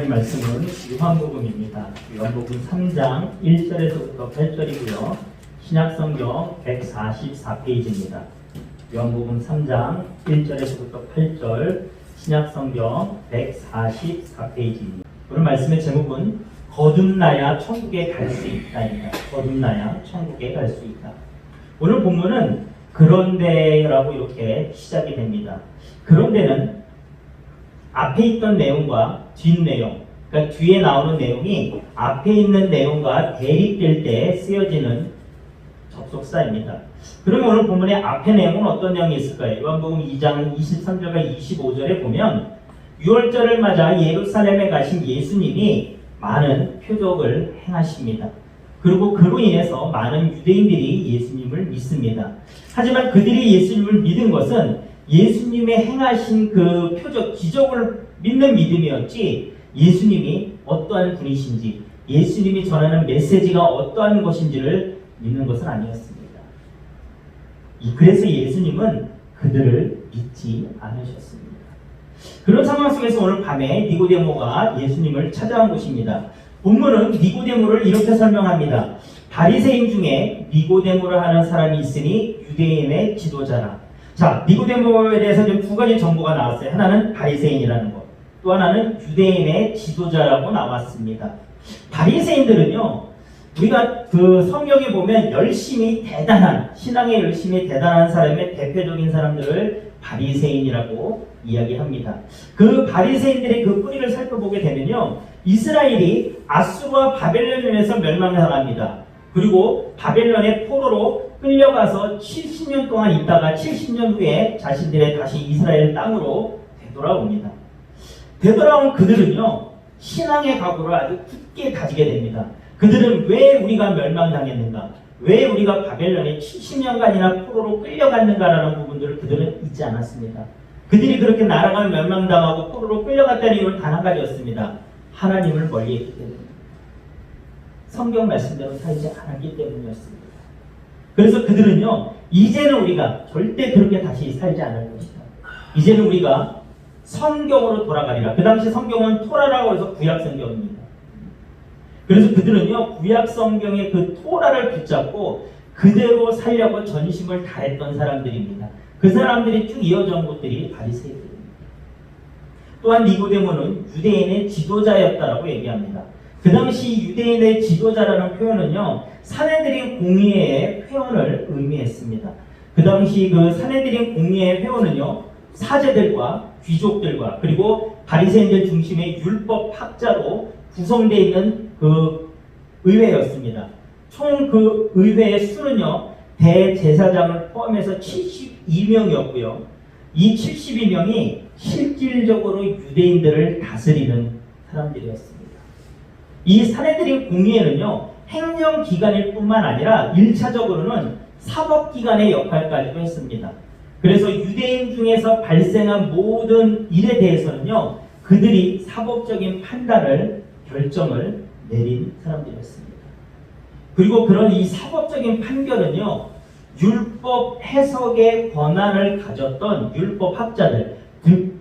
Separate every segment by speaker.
Speaker 1: 하나님 말씀은 요한복음입니다. 요한복음 3장 1절에서부터 8절이고요. 신약성경 144페이지입니다. 요한복음 3장 1절에서부터 8절, 신약성경 144페이지입니다. 오늘 말씀의 제목은 거듭나야 천국에 갈 수 있다입니다. 거듭나야 천국에 갈 수 있다. 오늘 본문은 그런데라고 이렇게 시작이 됩니다. 그런데는 앞에 있던 내용과 뒷내용, 그러니까 뒤에 나오는 내용이 앞에 있는 내용과 대립될 때 쓰여지는 접속사입니다. 그러면 오늘 본문의 앞에 내용은 어떤 내용이 있을까요? 요한복음 2장 23절과 25절에 보면 6월절을 맞아 예루살렘에 가신 예수님이 많은 표적을 행하십니다. 그리고 그로 인해서 많은 유대인들이 예수님을 믿습니다. 하지만 그들이 예수님을 믿은 것은 예수님의 행하신 그 표적, 기적을 믿는 믿음이었지 예수님이 어떠한 분이신지, 예수님이 전하는 메시지가 어떠한 것인지를 믿는 것은 아니었습니다. 그래서 예수님은 그들을 믿지 않으셨습니다. 그런 상황 속에서 오늘 밤에 니고데모가 예수님을 찾아온 것입니다. 본문은 니고데모를 이렇게 설명합니다. 바리새인 중에 니고데모를 하는 사람이 있으니 유대인의 지도자라. 자, 니고데모에 대해서 지금 두 가지 정보가 나왔어요. 하나는 바리새인이라는 것, 또 하나는 유대인의 지도자라고 나왔습니다. 바리새인들은요, 우리가 그 성경에 보면 열심히 대단한, 신앙에 열심히 대단한 사람의 대표적인 사람들을 바리새인이라고 이야기합니다. 그 바리새인들의 그 뿌리를 살펴보게 되면요, 이스라엘이 아수르와 바벨론에 의해서 멸망당합니다. 그리고 바벨론의 포로로 끌려가서 70년 동안 있다가 70년 후에 자신들의 다시 이스라엘 땅으로 되돌아옵니다. 되돌아온 그들은요, 신앙의 각오를 아주 굳게 가지게 됩니다. 그들은 왜 우리가 멸망당했는가, 왜 우리가 바벨론에 70년간이나 포로로 끌려갔는가라는 부분들을 그들은 잊지 않았습니다. 그들이 그렇게 나라가 멸망당하고 포로로 끌려갔다는 이유는 단 한 가지였습니다. 하나님을 멀리했기 때문입니다. 성경 말씀대로 살지 않았기 때문이었습니다. 그래서 그들은요, 이제는 우리가 절대 그렇게 다시 살지 않을 것이다. 이제는 우리가 성경으로 돌아가리라. 그 당시 성경은 토라라고 해서 구약 성경입니다. 그래서 그들은요, 구약 성경의 그 토라를 붙잡고 그대로 살려고 전심을 다했던 사람들입니다. 그 사람들이 쭉 이어져 온 것들이 바리새인들입니다. 또한 니고데모는 유대인의 지도자였다라고 얘기합니다. 그 당시 유대인의 지도자라는 표현은요, 사내들인 공의회의 회원을 의미했습니다. 그 당시 그 사내들인 공의회의 회원은요, 사제들과 귀족들과 그리고 바리새인들 중심의 율법 학자로 구성되어 있는 그 의회였습니다. 총 그 의회의 수는요, 대제사장을 포함해서 72명이었고요. 이 72명이 실질적으로 유대인들을 다스리는 사람들이었습니다. 이 사내들인 공의회는요, 행정기관일 뿐만 아니라 1차적으로는 사법기관의 역할까지도 했습니다. 그래서 유대인 중에서 발생한 모든 일에 대해서는요, 그들이 사법적인 판단을, 결정을 내린 사람들이었습니다. 그리고 그런 이 사법적인 판결은요, 율법 해석의 권한을 가졌던 율법학자들,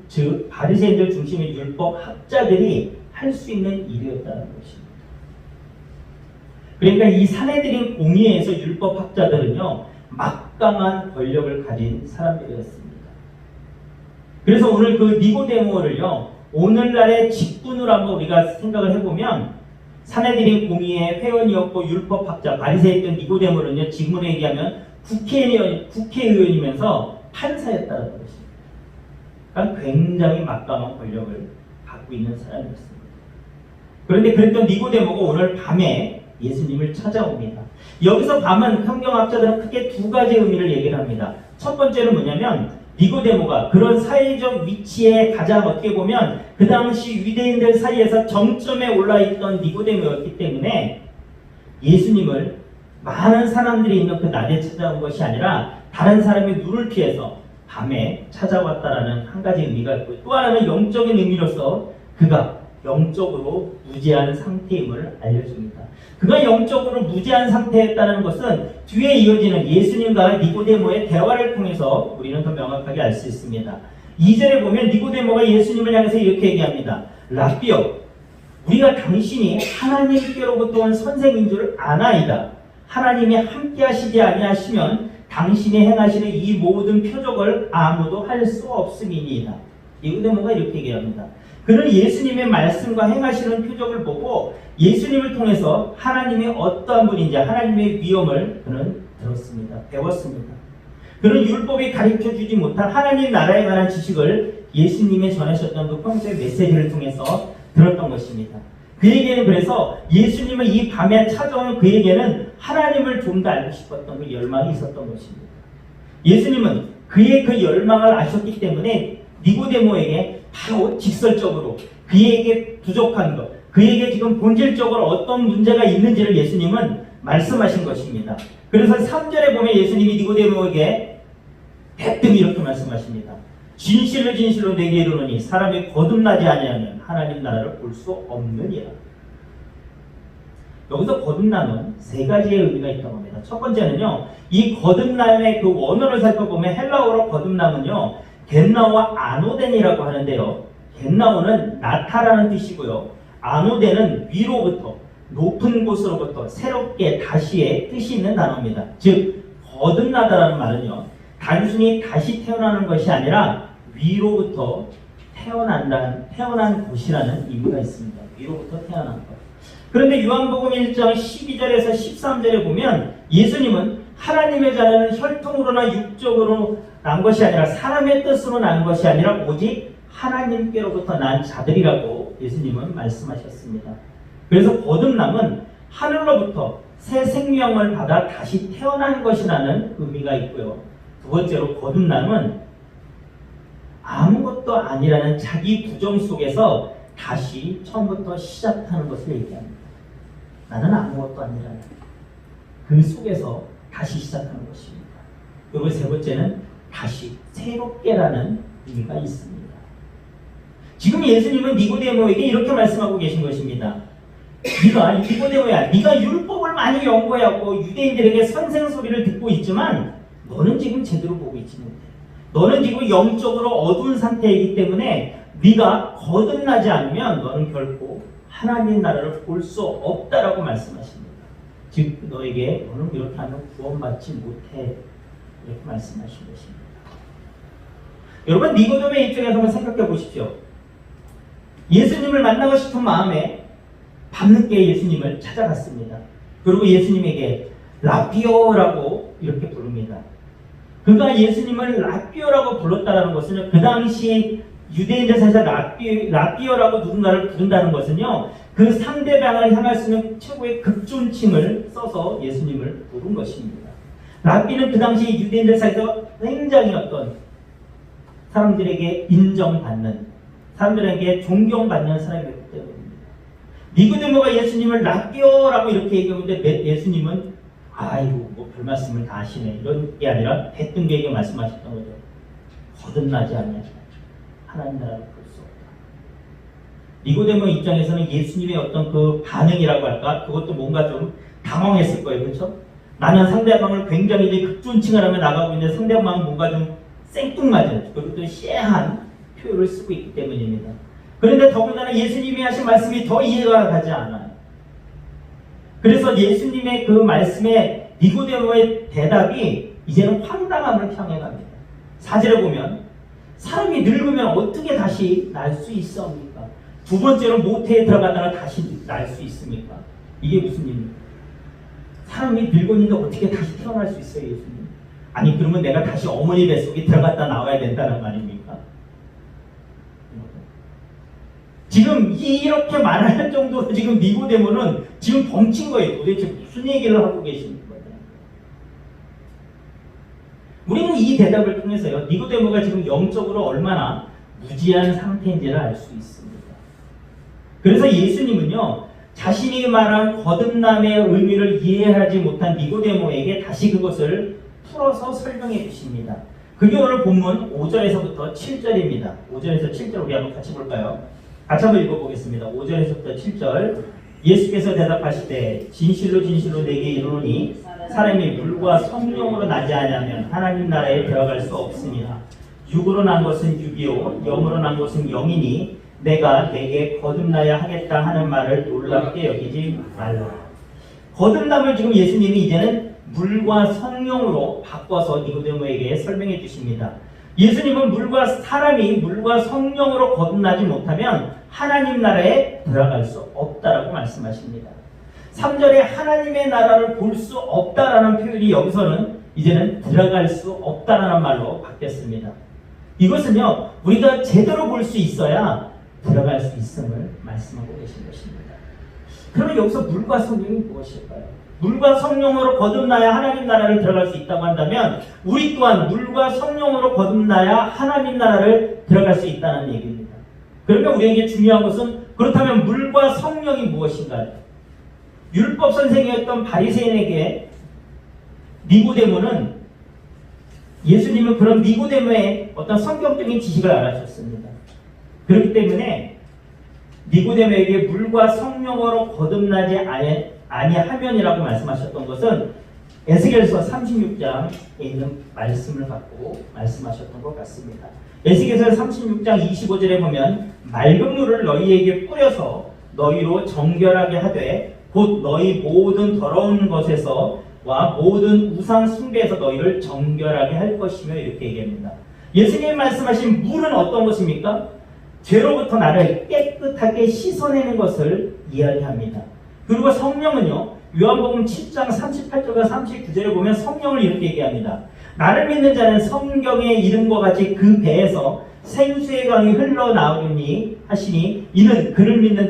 Speaker 1: 즉 바리새인들 중심의 율법학자들이 할 수 있는 일이었다는 것입니다. 그러니까 이 사내들인 공의회에서 율법학자들은요, 막강한 권력을 가진 사람들이었습니다. 그래서 오늘 그 니고데모를요, 오늘날의 직분으로 한번 우리가 생각을 해보면, 사내들인 공의회 회원이었고 율법학자 바리새인이었던 니고데모는요, 지금으로 얘기하면 국회의원이면서 판사였다는 것입니다. 그러니까 굉장히 막강한 권력을 갖고 있는 사람이었습니다. 그런데 그랬던 니고데모가 오늘 밤에 예수님을 찾아옵니다. 여기서 밤은 성경학자들은 크게 두 가지 의미를 얘기를 합니다. 첫 번째는 뭐냐면, 니고데모가 그런 사회적 위치에 가장 어떻게 보면 그 당시 유대인들 사이에서 정점에 올라있던 니고데모였기 때문에 예수님을 많은 사람들이 있는 그 낮에 찾아온 것이 아니라 다른 사람의 눈을 피해서 밤에 찾아왔다라는 한 가지 의미가 있고, 또 하나는 영적인 의미로서 그가 영적으로 무죄한 상태임을 알려줍니다. 그가 영적으로 무죄한 상태였다는 것은 뒤에 이어지는 예수님과 니고데모의 대화를 통해서 우리는 더 명확하게 알 수 있습니다. 2절에 보면 니고데모가 예수님을 향해서 이렇게 얘기합니다. 라비요, 우리가 당신이 하나님께로부터 온 선생인 줄 아나이다. 하나님이 함께 하시지 아니하시면 당신이 행하시는 이 모든 표적을 아무도 할 수 없음이니이다. 니고데모가 이렇게 얘기합니다. 그는 예수님의 말씀과 행하시는 표적을 보고 예수님을 통해서 하나님이 어떠한 분인지 하나님의 위엄을 그는 들었습니다. 배웠습니다. 그는 율법이 가르쳐주지 못한 하나님 나라에 관한 지식을 예수님이 전하셨던 그 평소의 메시지를 통해서 들었던 것입니다. 그에게는 그래서 예수님을 이 밤에 찾아온 그에게는 하나님을 좀 더 알고 싶었던 그 열망이 있었던 것입니다. 예수님은 그의 그 열망을 아셨기 때문에 니고데모에게 바로 직설적으로 그에게 부족한 것, 그에게 지금 본질적으로 어떤 문제가 있는지를 예수님은 말씀하신 것입니다. 그래서 3절에 보면 예수님이 니고데모에게 대뜸 이렇게 말씀하십니다. 진실로 진실로 내게 이르노니 사람이 거듭나지 아니하면 하나님 나라를 볼 수 없느니라. 여기서 거듭남은 세 가지의 의미가 있다고 합니다. 첫 번째는요, 이 거듭남의 그 원어를 살펴보면 헬라어로 거듭남은요, 겐나오와 아노덴이라고 하는데요. 겐나오는 나타라는 뜻이고요. 아노덴은 위로부터, 높은 곳으로부터, 새롭게, 다시의 뜻이 있는 단어입니다. 즉, 거듭나다라는 말은요, 단순히 다시 태어나는 것이 아니라 위로부터 태어난 곳이라는 의미가 있습니다. 위로부터 태어난 것. 그런데 요한복음 1장 12절에서 13절에 보면 예수님은 하나님의 자녀는 혈통으로나 육적으로 난 것이 아니라 사람의 뜻으로 난 것이 아니라 오직 하나님께로부터 난 자들이라고 예수님은 말씀하셨습니다. 그래서 거듭남은 하늘로부터 새 생명을 받아 다시 태어난 것이라는 의미가 있고요. 두 번째로 거듭남은 아무것도 아니라는 자기 부정 속에서 다시 처음부터 시작하는 것을 얘기합니다. 나는 아무것도 아니라는 그 속에서 다시 시작하는 것입니다. 그리고 세 번째는 다시 새롭게라는 의미가 있습니다. 지금 예수님은 니고데모에게 이렇게 말씀하고 계신 것입니다. 네가 니고데모야, 네가 율법을 많이 연구해왔고 유대인들에게 선생 소리를 듣고 있지만 너는 지금 제대로 보고 있지 못해. 너는 지금 영적으로 어두운 상태이기 때문에 네가 거듭나지 않으면 너는 결코 하나님 나라를 볼 수 없다라고 말씀하십니다. 즉 너에게 너는 이렇게 하면 구원받지 못해 이렇게 말씀하신 것입니다. 여러분 니고데모의 입장에서 한번 생각해 보십시오. 예수님을 만나고 싶은 마음에 밤늦게 예수님을 찾아갔습니다. 그리고 예수님에게 라비오라고 이렇게 부릅니다. 그가 예수님을 라비오라고 불렀다는 것은요, 그 당시 유대인들 사이에서 라비오라고 누군가를 부른다는 것은요, 그 상대방을 향할 수 있는 최고의 극존칭을 써서 예수님을 부른 것입니다. 라비는 그 당시 유대인들 사이에서 굉장히 어떤 사람들에게 인정받는, 사람들에게 존경받는 사람이었기 때문입니다. 니고데모가 예수님을 라비오라고 이렇게 얘기하는데 예수님은 아이고 뭐 별 말씀을 다 하시네 이런 게 아니라 대뜸 그에게 말씀하셨던 거죠. 거듭나지 않으면 하나님 나라를 볼 수 없다. 니고데모 입장에서는 예수님의 어떤 그 반응이라고 할까, 그것도 뭔가 좀 당황했을 거예요. 그렇죠? 나는 상대방을 굉장히 극존칭을 하며 나가고 있는데 상대방은 뭔가 좀 생뚱맞은, 그리고 또 시해한 표현을 쓰고 있기 때문입니다. 그런데 더군다나 예수님이 하신 말씀이 더 이해가 가지 않아요. 그래서 예수님의 그 말씀에 니고데모의 대답이 이제는 황당함을 향해 갑니다. 4절에 보면 사람이 늙으면 어떻게 다시 날 수 있습니까? 두 번째로 모태에 들어가다가 다시 날 수 있습니까? 이게 무슨 일입니까? 사람이 늙었는데 어떻게 다시 태어날 수 있어요, 예수님? 아니 그러면 내가 다시 어머니 뱃속에 들어갔다 나와야 된다는 말입니까? 지금 이렇게 말할 정도로 지금 니고데모는 지금 벙친 거예요. 도대체 무슨 얘기를 하고 계시는 거예요? 우리는 이 대답을 통해서요, 니고데모가 지금 영적으로 얼마나 무지한 상태인지를 알 수 있습니다. 그래서 예수님은요, 자신이 말한 거듭남의 의미를 이해하지 못한 니고데모에게 다시 그것을 풀어서 설명해 주십니다. 그게 오늘 본문 5절에서부터 7절입니다. 5절에서 7절 우리 한번 같이 볼까요? 같이 한번 읽어보겠습니다. 5절에서부터 7절. 예수께서 대답하시되 진실로 진실로 내게 이르노니 사람이 물과 성령으로 나지 아니하면 하나님 나라에 들어갈 수 없습니다. 육으로 난 것은 육이요 영으로 난 것은 영이니 내가 내게 거듭나야 하겠다 하는 말을 놀랍게 여기지 말라. 거듭남을 지금 예수님이 이제는 물과 성령으로 바꿔서 니고데모에게 설명해 주십니다. 예수님은 사람이 물과 성령으로 거듭나지 못하면 하나님 나라에 들어갈 수 없다라고 말씀하십니다. 3절에 하나님의 나라를 볼 수 없다라는 표현이 여기서는 이제는 들어갈 수 없다라는 말로 바뀌었습니다. 이것은요, 우리가 제대로 볼 수 있어야 들어갈 수 있음을 말씀하고 계신 것입니다. 그러면 여기서 물과 성령이 무엇일까요? 물과 성령으로 거듭나야 하나님 나라를 들어갈 수 있다고 한다면 우리 또한 물과 성령으로 거듭나야 하나님 나라를 들어갈 수 있다는 얘기입니다. 그러면 우리에게 중요한 것은 그렇다면 물과 성령이 무엇인가요? 율법 선생이었던 바리새인에게 니고데모는 예수님은 그런 니고데모의 어떤 성경적인 지식을 알아주셨습니다. 그렇기 때문에 니고데모에게 물과 성령으로 거듭나지 아니하면이라고 말씀하셨던 것은 에스겔서 36장에 있는 말씀을 갖고 말씀하셨던 것 같습니다. 에스겔서 36장 25절에 보면 맑은 물을 너희에게 뿌려서 너희로 정결하게 하되 곧 너희 모든 더러운 것에서와 모든 우상 숭배에서 너희를 정결하게 할 것이며 이렇게 얘기합니다. 예수님이 말씀하신 물은 어떤 것입니까? 죄로부터 나를 깨끗하게 씻어내는 것을 이야기합니다. 그리고 성령은요, 요한복음 7장 38절과 39절에 보면 성령을 이렇게 얘기합니다. 나를 믿는 자는 성경의 이름과 같이 그 배에서 생수의 강이 흘러나오니 하시니 이는 그를 믿는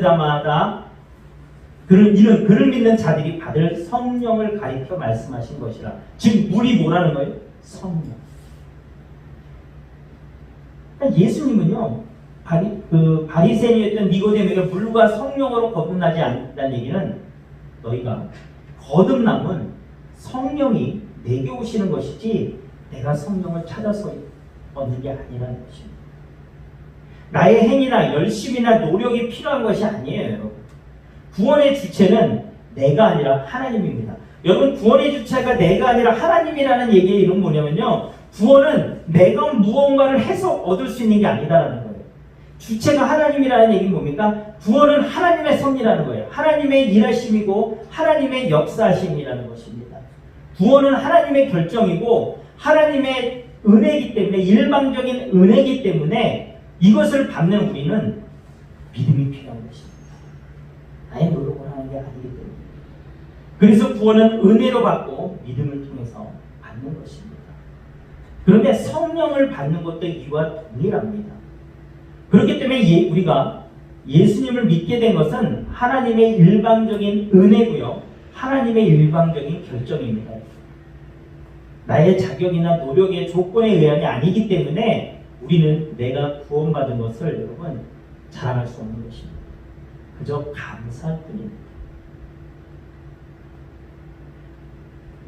Speaker 1: 자들이 받을 성령을 가리켜 말씀하신 것이라. 즉 물이 뭐라는 거예요? 성령. 그러니까 예수님은요, 바리새인이었던 니고데모에게 물과 성령으로 거듭나지 않는다는 얘기는 너희가 거듭남은 성령이 내게 오시는 것이지 내가 성령을 찾아서 얻는 게 아니라는 것입니다. 나의 행위나 열심이나 노력이 필요한 것이 아니에요, 여러분. 구원의 주체는 내가 아니라 하나님입니다. 여러분, 구원의 주체가 내가 아니라 하나님이라는 얘기의 이름은 뭐냐면요, 구원은 내가 무언가를 해서 얻을 수 있는 게 아니다라는 거예요. 주체가 하나님이라는 얘기는 뭡니까? 구원은 하나님의 섭리라는 거예요. 하나님의 일하심이고 하나님의 역사하심이라는 것입니다. 구원은 하나님의 결정이고 하나님의 은혜이기 때문에, 일방적인 은혜이기 때문에 이것을 받는 우리는 믿음이 필요한 것입니다. 나의 노력을 하는 게 아니기 때문에. 그래서 구원은 은혜로 받고 믿음을 통해서 받는 것입니다. 그런데 성령을 받는 것도 이와 동일합니다. 그렇기 때문에 우리가 예수님을 믿게 된 것은 하나님의 일방적인 은혜고요, 하나님의 일방적인 결정입니다. 나의 자격이나 노력의 조건에 의한이 아니기 때문에 우리는 내가 구원받은 것을 여러분 자랑할 수 없는 것입니다. 그저 감사할 뿐입니다.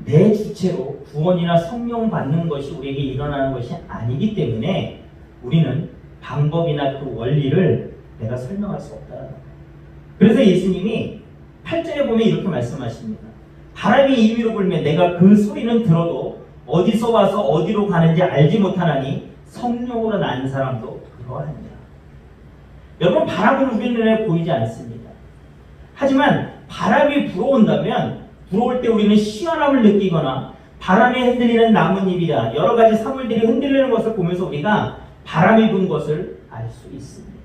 Speaker 1: 내 주체로 구원이나 성령 받는 것이 우리에게 일어나는 것이 아니기 때문에 우리는 방법이나 그 원리를 내가 설명할 수 없다는 거예요. 그래서 예수님이 8절에 보면 이렇게 말씀하십니다. 바람이 이위로 불면 내가 그 소리는 들어도 어디서 와서 어디로 가는지 알지 못하나니 성령으로 난 사람도 그러하니라. 여러분, 바람은 우리 눈에 보이지 않습니다. 하지만 바람이 불어온다면 불어올 때 우리는 시원함을 느끼거나 바람에 흔들리는 나뭇잎이나 여러 가지 사물들이 흔들리는 것을 보면서 우리가 바람이 분 것을 알 수 있습니다.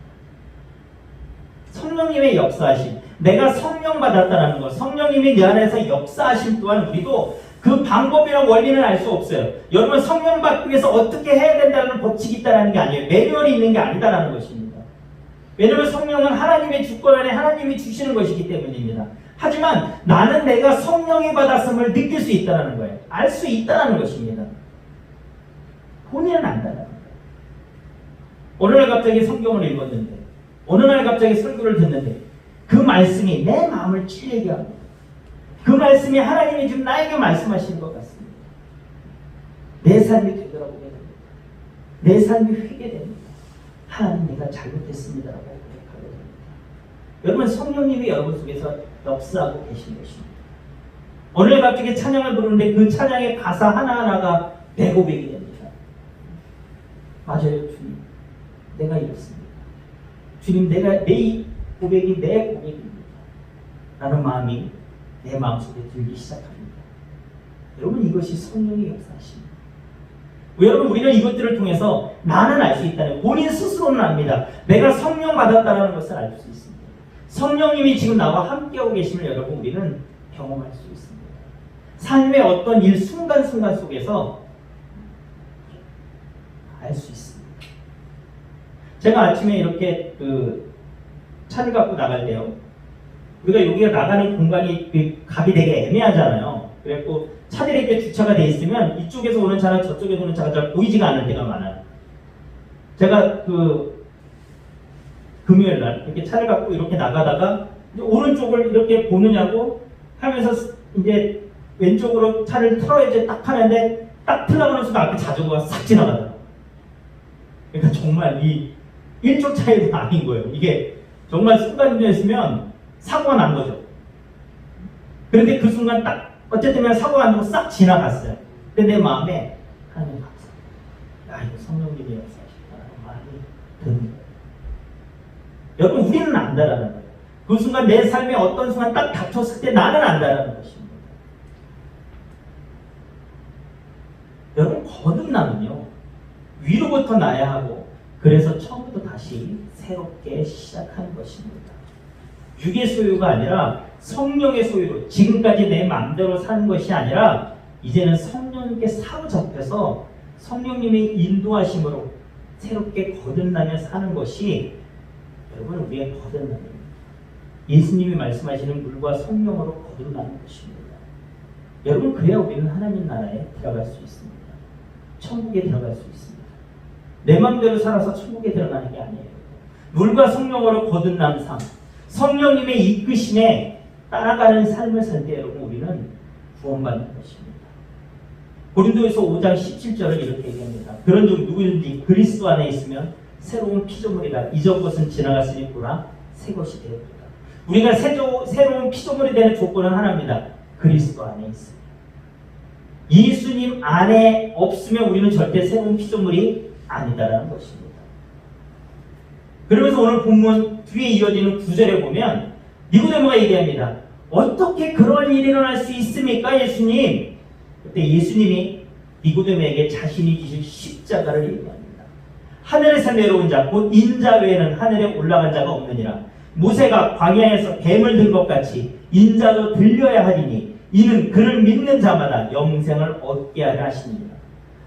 Speaker 1: 성령님의 역사하심, 내가 성령 받았다는 것, 성령님이 내 안에서 역사하심 또한 우리도 그 방법이나 원리는 알 수 없어요. 여러분, 성령 받기 위해서 어떻게 해야 된다는 법칙이 있다는 게 아니에요. 매뉴얼이 있는 게 아니다라는 것입니다. 왜냐하면 성령은 하나님의 주권 안에 하나님이 주시는 것이기 때문입니다. 하지만 나는 내가 성령이 받았음을 느낄 수 있다는 거예요. 알 수 있다는 것입니다. 본인은 안다는 거예요. 어느 날 갑자기 성경을 읽었는데, 어느 날 갑자기 설교를 듣는데 그 말씀이 내 마음을 찔리게 하고, 그 말씀이 하나님이 지금 나에게 말씀하시는 것 같습니다. 내 삶이 되돌아보게 됩니다. 내 삶이 회개됩니다. 하나님, 내가 잘못했습니다라고 고백하게 됩니다. 여러분, 성령님이 여러분 속에서 역사하고 계신 것입니다. 어느 날 갑자기 찬양을 부르는데 그 찬양의 가사 하나하나가 내 고백이 됩니다.
Speaker 2: '맞아요, 주님. 내가 이렇습니다. 하나님, 내가 잘못했습니다.'라고 고백하게 됩니다. 여러분, 성령님이 여러분 속에서 역사하고 계신 것입니다. 어느 날 갑자기 찬양을 부르는데 그 찬양의 가사 하나하나가 내 고백이 됩니다. 맞아요, 주님. 내가 이렇습니다.
Speaker 1: 주님, 내가 내 고백이 내 고백입니다 라는 마음이 내 마음속에 들기 시작합니다. 여러분, 이것이 성령의 역사십니다. 여러분, 우리는 이것들을 통해서 나는 알 수 있다는, 본인 스스로는 압니다. 내가 성령 받았다는 것을 알 수 있습니다. 성령님이 지금 나와 함께하고 계심을 여러분, 우리는 경험할 수 있습니다. 삶의 어떤 일 순간순간 속에서 알 수 있습니다. 제가 아침에 이렇게 차를 갖고 나갈 때요, 우리가 여기가 나가는 공간이 값이 되게 애매하잖아요. 그래갖고 차들이 이렇게 주차가 돼 있으면 이쪽에서 오는 차나 저쪽에서 오는 차가 잘 보이지가 않을 때가 많아요. 제가 금요일 날 이렇게 차를 갖고 이렇게 나가다가 오른쪽을 이렇게 보느냐고 하면서 이제 왼쪽으로 차를 틀어야지 딱 하는데 딱 틀어가는 순간 앞에 자전거가 싹 지나가더라고요. 그러니까 정말 이 1초 차이도 아닌 거예요. 이게 정말 순간이었으면 사고가 난 거죠. 그런데 그 순간 딱 어쨌든 사고가 안 나고 싹 지나갔어요. 근데 내 마음에 하나님 감사합니다. 야, 이거 성령님의 역사시다라는 마음이 드는 거예요. 여러분, 우리는 안다라는 거예요. 그 순간 내 삶에 어떤 순간 딱 닥쳤을 때 나는 안다라는 것입니다. 여러분, 거듭남은요, 위로부터 나야 하고, 그래서 처음부터 다시 새롭게 시작하는 것입니다. 육의 소유가 아니라 성령의 소유로, 지금까지 내 마음대로 사는 것이 아니라 이제는 성령님께 사로잡혀서 성령님의 인도하심으로 새롭게 거듭나며 사는 것이 여러분, 우리의 거듭남입니다. 예수님이 말씀하시는 물과 성령으로 거듭나는 것입니다. 여러분, 그래야 우리는 하나님 나라에 들어갈 수 있습니다. 천국에 들어갈 수 있습니다. 내 마음대로 살아서 천국에 들어가는 게 아니에요. 물과 성령으로 거듭난 삶, 성령님의 이끄심에 따라가는 삶을 살 때 여러분, 우리는 구원받는 것입니다. 고린도에서 5장 17절을 이렇게 얘기합니다. 그런 중 누구든지 그리스도 안에 있으면 새로운 피조물이라, 이전 것은 지나갔으니 보라 새 것이 되었다. 우리가 새로운 피조물이 되는 조건은 하나입니다. 그리스도 안에 있습니다. 예수님 안에 없으면 우리는 절대 새로운 피조물이 아니다라는 것입니다. 그러면서 오늘 본문 뒤에 이어지는 9절에 보면 니고데모가 얘기합니다. 어떻게 그런 일이 일어날 수 있습니까, 예수님? 그때 예수님이 니고데모에게 자신이 지신 십자가를 얘기합니다. 하늘에서 내려온 자, 곧 인자 외에는 하늘에 올라간 자가 없느니라. 모세가 광야에서 뱀을 든 것 같이 인자도 들려야 하리니 이는 그를 믿는 자마다 영생을 얻게 하려 하시니라.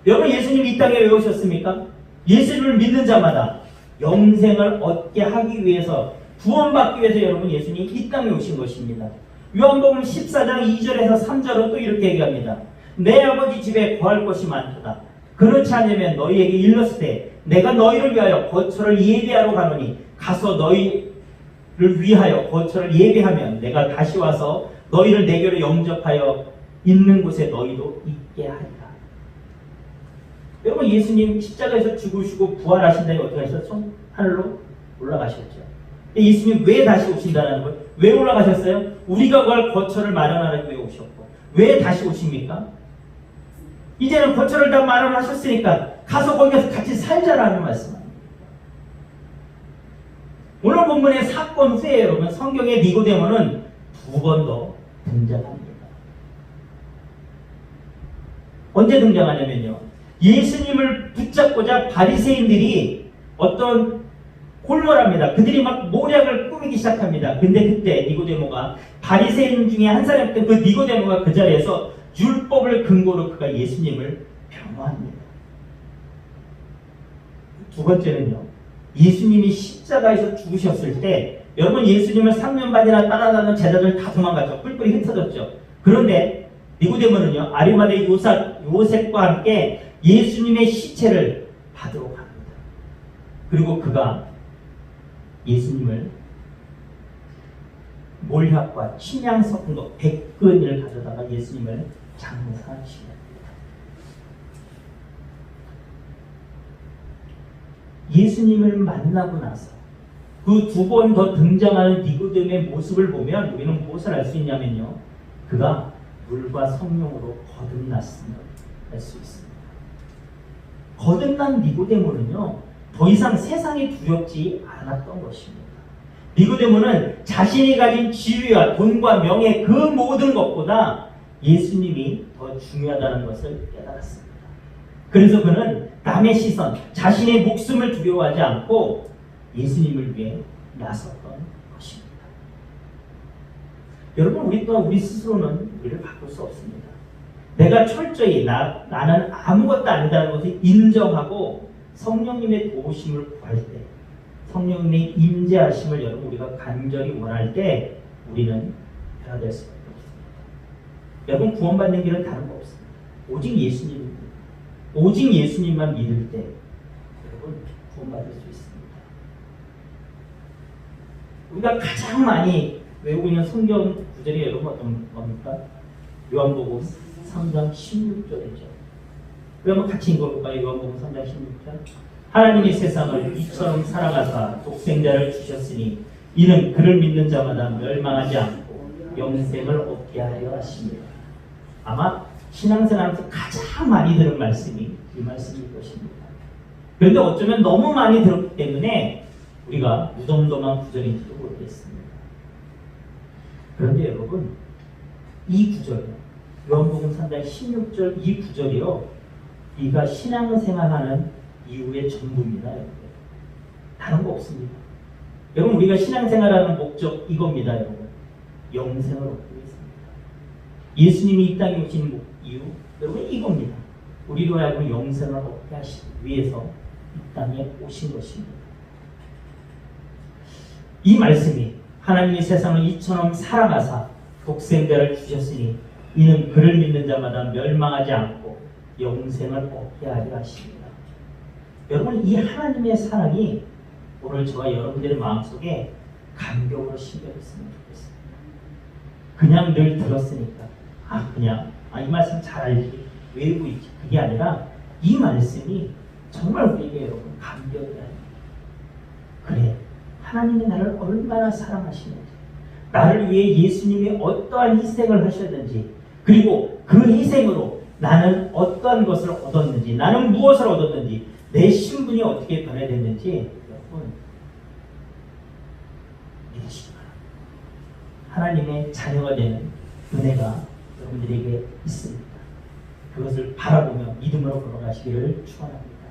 Speaker 1: 여러분, 예수님이 이 땅에 왜 오셨습니까? 예수님을 믿는 자마다 영생을 얻게 하기 위해서, 구원받기 위해서 여러분, 예수님이 이 땅에 오신 것입니다. 요한복음 14장 2절에서 3절은 또 이렇게 얘기합니다. 내 아버지 집에 거할 것이 많도다. 그렇지 않으면 너희에게 일렀을 때 내가 너희를 위하여 거처를 예비하러 가노니 가서 너희를 위하여 거처를 예비하면 내가 다시 와서 너희를 내게로 영접하여 있는 곳에 너희도 있게 하리라. 여러분, 예수님 십자가에서 죽으시고 부활하신 다음에 어떻게 하셨죠? 하늘로 올라가셨죠. 예수님 왜 다시 오신다는 거예요? 왜 올라가셨어요? 우리가 구할 거처를 마련하기 위해 오셨고, 왜 다시 오십니까? 이제는 거처를 다 마련하셨으니까 가서 거기 가서 같이 살자라는 말씀입니다. 오늘 본문의 사건 후에 여러분, 성경의 니고데모는 두 번 더 등장합니다. 언제 등장하냐면요, 예수님을 붙잡고자 바리새인들이 어떤 골몰합니다. 그들이 막 모략을 꾸미기 시작합니다. 근데 그때 니고데모가, 바리새인 중에 한 사람이었던 그 니고데모가 그 자리에서 율법을 근거로 그가 예수님을 변호합니다. 두 번째는요, 예수님이 십자가에서 죽으셨을 때 여러분, 예수님을 3년 반이나 따라다니는 제자들 다 도망갔죠. 뿔뿔이 흩어졌죠. 그런데 니고데모는요, 아리마대 요셉과 함께 예수님의 시체를 받으러 갑니다. 그리고 그가 예수님을 몰약과 침향 섞은 것 100근을 가져다가 예수님을 장사하십니다. 예수님을 만나고 나서 그 두 번 더 등장하는 니고데모의 모습을 보면 우리는 무엇을 알 수 있냐면요, 그가 물과 성령으로 거듭났음을 알 수 있습니다. 거듭난 니고데모는요, 더 이상 세상이 두렵지 않았던 것입니다. 니고데모는 자신이 가진 지위와 돈과 명예 그 모든 것보다 예수님이 더 중요하다는 것을 깨달았습니다. 그래서 그는 남의 시선, 자신의 목숨을 두려워하지 않고 예수님을 위해 나섰던 것입니다. 여러분, 우리 또한 우리 스스로는 우리를 바꿀 수 없습니다. 내가 철저히 나는 아무것도 아니다라는 것을 인정하고 성령님의 도우심을 구할 때, 성령님의 임재하심을 여러분 우리가 간절히 원할 때 우리는 변화될 수밖에 없습니다. 여러분, 구원받는 길은 다른 거 없습니다. 오직 예수님입니다. 오직 예수님만 믿을 때 여러분 구원받을 수 있습니다. 우리가 가장 많이 외우고 있는 성경 구절이 여러분 어떤 겁니까? 요한복음 3장 16절이죠. 우리 한번 같이 읽어볼까요? 요한복음 3장 16절. 하나님이 세상을 이처럼 사랑하사 독생자를 주셨으니 이는 그를 믿는 자마다 멸망하지 않고 영생을 얻게 하려 하십니다. 아마 신앙생활에서 가장 많이 들은 말씀이 이 말씀일 것입니다. 그런데 어쩌면 너무 많이 들었기 때문에 우리가 무덤덤한 구절인지도 모르겠습니다. 그런데 여러분, 이 구절이요, 요한복음 3장 16절 이 구절이요, 이가 신앙생활하는 이후의 전부입니다. 여러분. 다른 거 없습니다. 여러분, 우리가 신앙생활하는 목적 이겁니다. 여러분, 영생을 얻기 위해서입니다. 예수님이 이 땅에 오신 이유, 여러분 이겁니다. 우리로 하여금 영생을 얻게 하시기 위해서 이 땅에 오신 것입니다. 이 말씀이 하나님이 세상을 이처럼 사랑하사 독생자를 주셨으니 이는 그를 믿는 자마다 멸망하지 않고 영생을 얻게 하려 하십니다. 여러분, 이 하나님의 사랑이 오늘 저와 여러분들의 마음속에 감격으로 심겨졌으면 좋겠습니다. 그냥 늘 들었으니까 이 말씀 잘 알지, 외우고 있지, 그게 아니라 이 말씀이 정말 우리에게 여러분 감격이 아닙니다. 그래, 하나님이 나를 얼마나 사랑하시는지, 나를 위해 예수님이 어떠한 희생을 하셨는지, 그리고 그 희생으로 나는 어떠한 것을 얻었는지, 나는 무엇을 얻었는지, 내 신분이 어떻게 변화됐는지 여러분 믿으시기 바랍니다. 하나님의 자녀가 되는 은혜가 여러분들에게 있습니다. 그것을 바라보며 믿음으로 걸어가시기를 축원합니다.